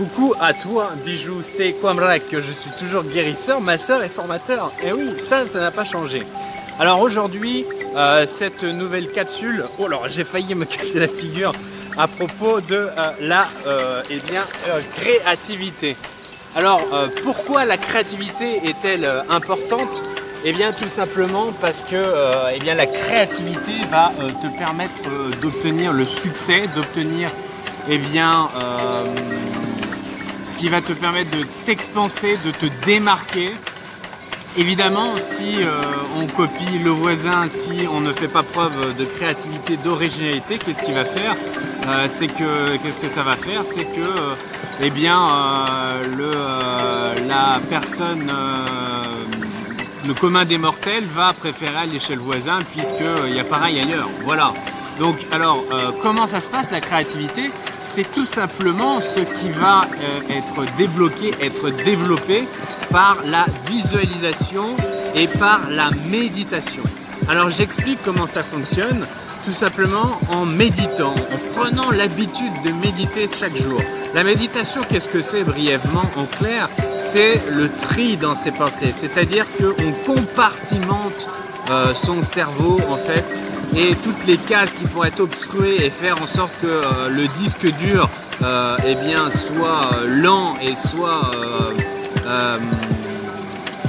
Coucou à toi Bijou, c'est Kwamrak, je suis toujours guérisseur, masseur et formateur. Et oui, ça n'a pas changé. Alors aujourd'hui, cette nouvelle capsule, oh alors j'ai failli me casser la figure à propos de la créativité. Alors pourquoi la créativité est-elle importante? Eh bien tout simplement parce que la créativité va te permettre d'obtenir le succès, d'obtenir ce qui va te permettre de t'expanser, de te démarquer. Évidemment, si on copie le voisin, si on ne fait pas preuve de créativité, d'originalité, qu'est-ce qu'il va faire? Qu'est-ce que ça va faire? C'est que la personne, le commun des mortels va préférer aller chez le voisin puisqu'il y a pareil ailleurs. Voilà. Donc alors, comment ça se passe la créativité? C'est tout simplement ce qui va être débloqué, être développé par la visualisation et par la méditation. Alors j'explique comment ça fonctionne, tout simplement en méditant, en prenant l'habitude de méditer chaque jour. La méditation, qu'est-ce que c'est brièvement en clair? C'est le tri dans ses pensées, c'est-à-dire qu'on compartimente son cerveau en fait, et toutes les cases qui pourraient être obstruées et faire en sorte que le disque dur soit lent et soit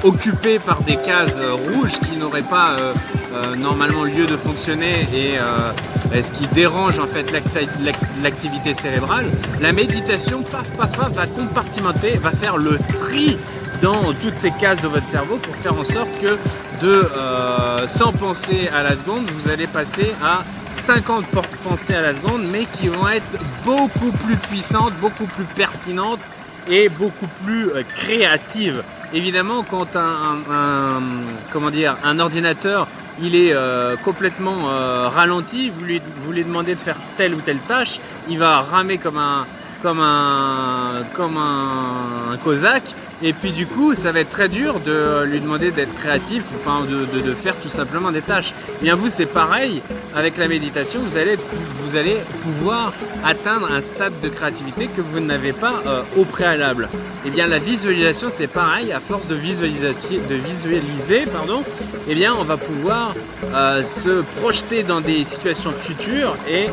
occupé par des cases rouges qui n'auraient pas normalement lieu de fonctionner et ce qui dérange en fait l'activité cérébrale. La méditation, va compartimenter, va faire le tri dans toutes ces cases de votre cerveau pour faire en sorte que de 100 pensées à la seconde, vous allez passer à 50 pensées à la seconde, mais qui vont être beaucoup plus puissantes, beaucoup plus pertinentes et beaucoup plus créatives. Évidemment, quand un ordinateur il est complètement ralenti, vous lui demandez de faire telle ou telle tâche, il va ramer comme un cosaque. Et puis du coup, ça va être très dur de lui demander d'être créatif, enfin de faire tout simplement des tâches. Bien vous, c'est pareil avec la méditation, vous allez pouvoir atteindre un stade de créativité que vous n'avez pas au préalable. Et bien la visualisation, c'est pareil, à force de visualiser, on va pouvoir se projeter dans des situations futures et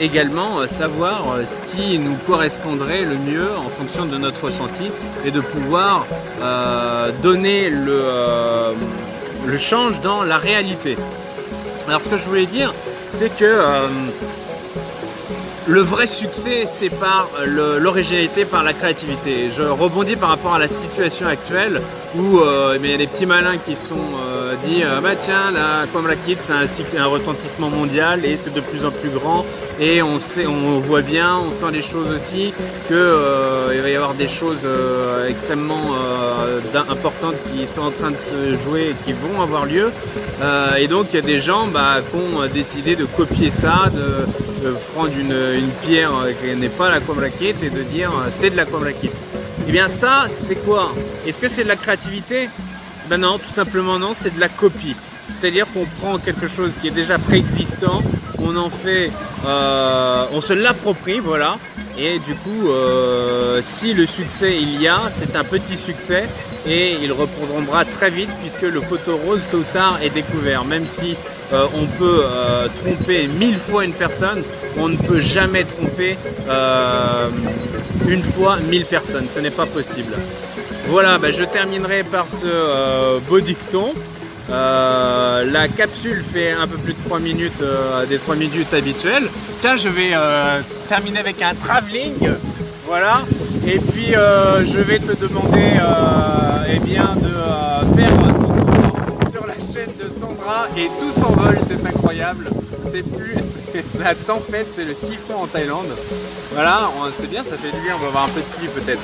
également savoir ce qui nous correspondrait le mieux en fonction de notre ressenti et de pouvoir donner le change dans la réalité. Alors ce que je voulais dire, c'est que le vrai succès, c'est par l'originalité, par la créativité. Je rebondis par rapport à la situation actuelle où il y a des petits malins qui sont dit tiens, la Kwamrak c'est un retentissement mondial et c'est de plus en plus grand et on voit bien, on sent les choses aussi qu'il va y avoir des choses extrêmement importantes qui sont en train de se jouer et qui vont avoir lieu et donc il y a des gens qui ont décidé de copier ça, de prendre une pierre qui n'est pas la Kwamrak et de dire c'est de la Kwamrak. Et bien ça, c'est quoi? Est-ce que c'est de la créativité? Ben non, tout simplement non, c'est de la copie. C'est-à-dire qu'on prend quelque chose qui est déjà préexistant, on en fait, on se l'approprie, voilà. Et du coup, si le succès il y a, c'est un petit succès et il reprendra très vite puisque le poteau rose tôt ou tard est découvert. Même si on peut tromper 1000 fois une personne, on ne peut jamais tromper une fois 1000 personnes, ce n'est pas possible. Voilà, je terminerai par ce beau dicton. La capsule fait un peu plus de 3 minutes, des 3 minutes habituelles. Tiens, je vais terminer avec un travelling, voilà. Et puis je vais te demander de faire ton tour sur la chaîne de Sandra et tout s'envole, c'est incroyable. C'est la tempête, c'est le typhon en Thaïlande. Voilà, c'est bien, ça fait du bien, on va avoir un peu de pluie peut-être.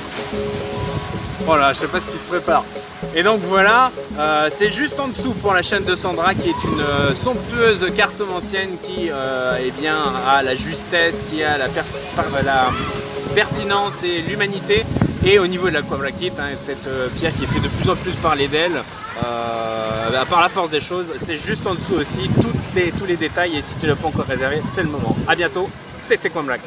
Voilà, je sais pas ce qui se prépare. Et donc voilà, c'est juste en dessous pour la chaîne de Sandra qui est une somptueuse cartomancienne qui a la justesse, qui a la pertinence et l'humanité. Et au niveau de la Kwamrak, cette pierre qui fait de plus en plus parler d'elle, par la force des choses, c'est juste en dessous aussi tous les détails et si tu ne l'as pas encore réservé, c'est le moment. A bientôt, c'était Kwamrak.